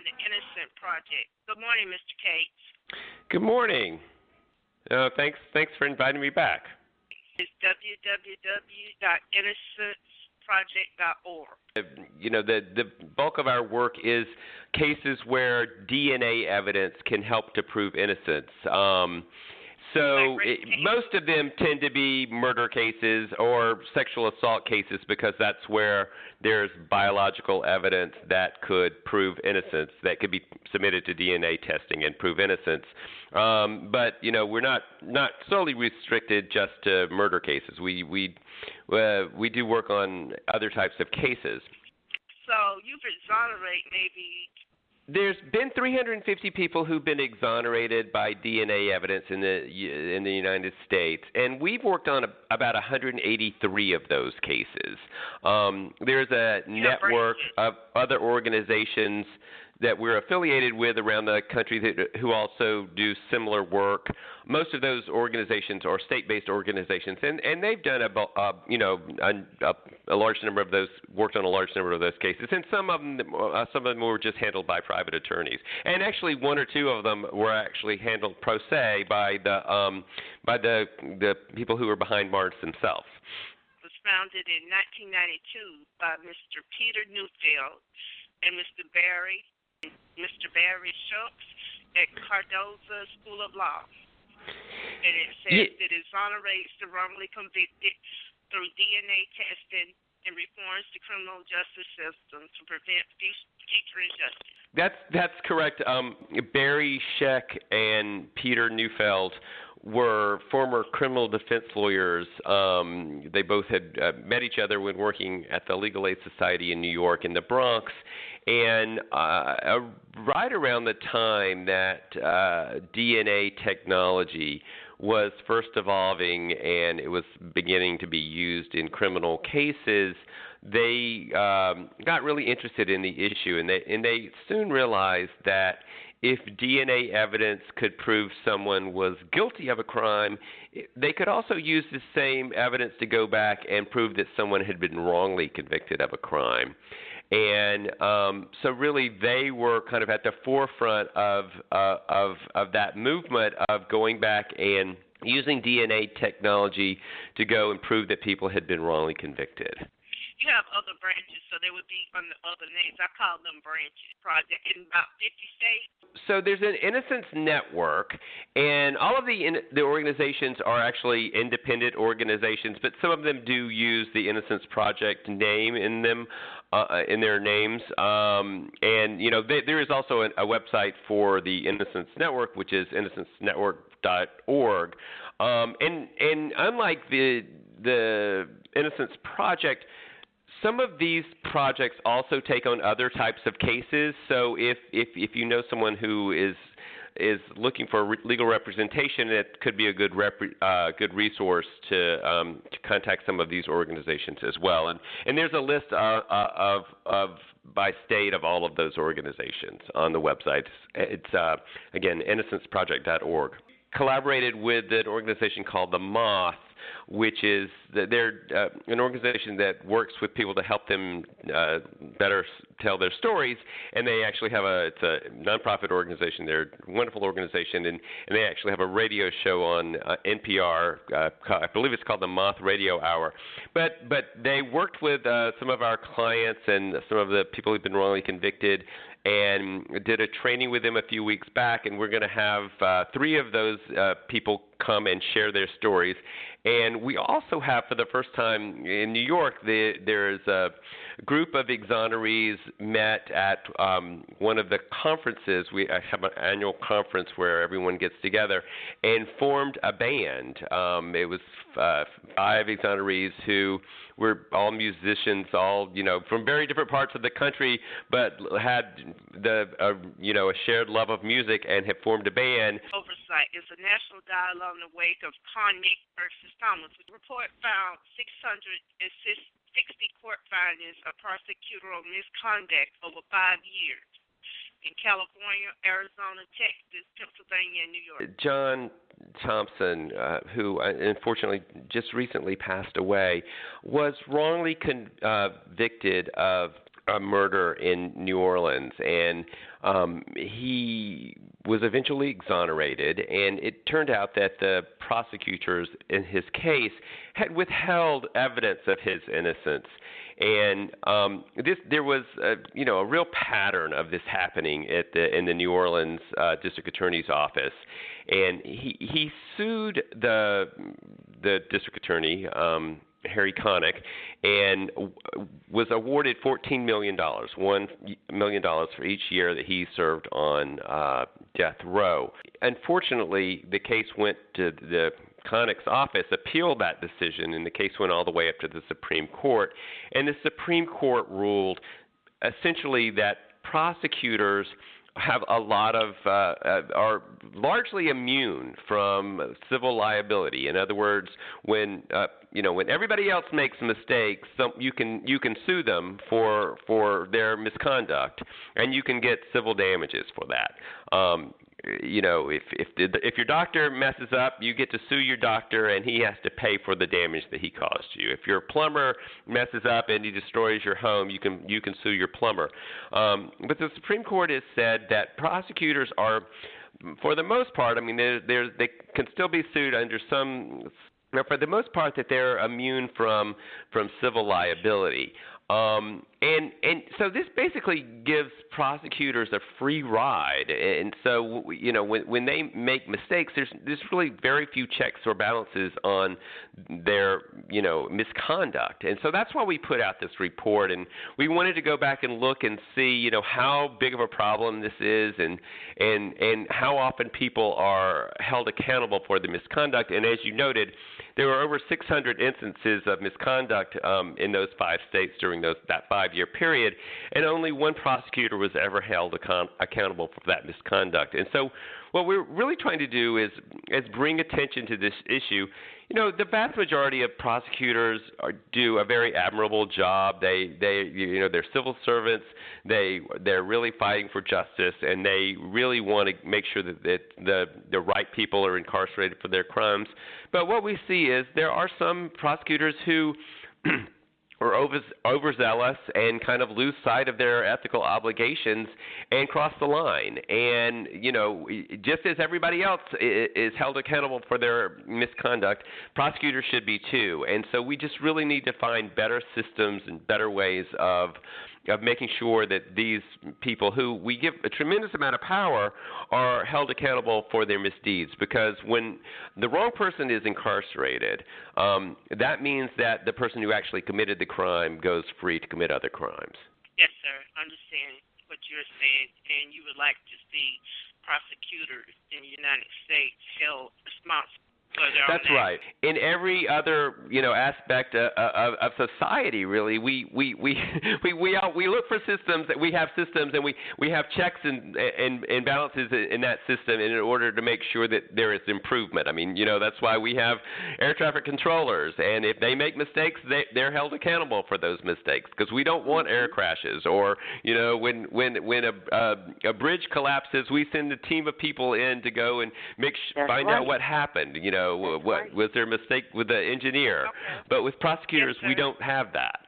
the Innocence Project. Good morning, Mr. Cates. Good morning. Thanks for inviting me back. It's www.innocenceproject.org. The bulk of our work is cases where DNA evidence can help to prove innocence. Most of them tend to be murder cases or sexual assault cases because that's where there's biological evidence that could prove innocence, that could be submitted to DNA testing and prove innocence. But we're not solely restricted just to murder cases. We do work on other types of cases. So you've exonerated maybe. There's been 350 people who've been exonerated by DNA evidence in the United States, and we've worked on about 183 of those cases. There's a network of other organizations that we're affiliated with around the country who also do similar work. Most of those organizations are state-based organizations, and they've done a large number of those, worked on a large number of those cases, and some of them were just handled by private attorneys. And actually, one or two of them were actually handled pro se by the people who were behind bars themselves. It was founded in 1992 by Mr. Peter Neufeld and Mr. Barry Schultz at Cardozo School of Law. And it says it exonerates the wrongly convicted through DNA testing and reforms the criminal justice system to prevent future injustice. That's correct. Barry Scheck and Peter Neufeld were former criminal defense lawyers. They both had met each other when working at the Legal Aid Society in New York in the Bronx. And right around the time that DNA technology was first evolving and it was beginning to be used in criminal cases, they got really interested in the issue, and they soon realized that if DNA evidence could prove someone was guilty of a crime, they could also use the same evidence to go back and prove that someone had been wrongly convicted of a crime. And so really they were kind of at the forefront of that movement of going back and using DNA technology to go and prove that people had been wrongly convicted. You have other branches, so they would be under other names. I call them branches. Project in about 50 states. So there's an Innocence Network, and all of the organizations are actually independent organizations, but some of them do use the Innocence Project name in them, in their names. There is also a website for the Innocence Network, which is innocencenetwork.org. And unlike the Innocence Project, some of these projects also take on other types of cases. So if you know someone who is looking for legal representation, it could be a good resource to contact some of these organizations as well. And there's a list of by state of all of those organizations on the website. It's again innocenceproject.org. Collaborated with an organization called the Moth, which is they're an organization that works with people to help them better tell their stories, and they actually have it's a nonprofit organization. They're a wonderful organization, and they actually have a radio show on NPR. I believe it's called the Moth Radio Hour. But they worked with some of our clients and some of the people who've been wrongly convicted, and did a training with them a few weeks back, and we're going to have 3 of those people come and share their stories. And we also have, for the first time in New York, there's a group of exonerees met at one of the conferences. We have an annual conference where everyone gets together and formed a band. It was 5 exonerees who were all musicians, all from very different parts of the country, but had a shared love of music and have formed a band. Oversight is a national dialogue in the wake of Connick versus Thomas. The report found 660 court findings of prosecutorial misconduct over 5 years in California, Arizona, Texas, Pennsylvania, and New York. John Thompson, who unfortunately just recently passed away, was wrongly convicted of a murder in New Orleans, and he was eventually exonerated, and it turned out that the prosecutors in his case had withheld evidence of his innocence. And there was a real pattern of this happening in the New Orleans district attorney's office, and he sued the district attorney, Harry Connick, and was awarded $14 million, $1 million for each year that he served on death row. Unfortunately, the case went to the Connick's office, appealed that decision, and the case went all the way up to the Supreme Court. And the Supreme Court ruled essentially that prosecutors have a lot of are largely immune from civil liability. In other words, when everybody else makes mistakes, you can sue them for their misconduct, and you can get civil damages for that. If your doctor messes up, you get to sue your doctor, and he has to pay for the damage that he caused you. If your plumber messes up and he destroys your home, you can sue your plumber. But the Supreme Court has said that prosecutors are, for the most part, they can still be sued under some. For the most part, that they're immune from civil liability. And so this basically gives prosecutors a free ride. And so, when they make mistakes, there's really very few checks or balances on their, misconduct. And so that's why we put out this report. And we wanted to go back and look and see, how big of a problem this is and how often people are held accountable for the misconduct. And as you noted, there were over 600 instances of misconduct in those 5 states during that 5-year period, and only one prosecutor was ever held accountable for that misconduct. And so what we're really trying to do is bring attention to this issue. The vast majority of prosecutors do a very admirable job. They're civil servants. They're really fighting for justice, and they really want to make sure that the right people are incarcerated for their crimes. But what we see is there are some prosecutors who are overzealous and kind of lose sight of their ethical obligations and cross the line. And, just as everybody else is held accountable for their misconduct, prosecutors should be too. And so we just really need to find better systems and better ways of making sure that these people who we give a tremendous amount of power are held accountable for their misdeeds. Because when the wrong person is incarcerated, that means that the person who actually committed the crime goes free to commit other crimes. Yes, sir. I understand what you're saying, and you would like to see prosecutors in the United States held responsible. That's right. In every other aspect of society, really, we look for systems. We have systems, and we have checks and balances in that system in order to make sure that there is improvement. That's why we have air traffic controllers, and if they make mistakes, they're held accountable for those mistakes, because we don't want air crashes, or when a bridge collapses, we send a team of people in to go and find out what happened. Was there a mistake with the engineer? Okay. But with prosecutors, we don't have that.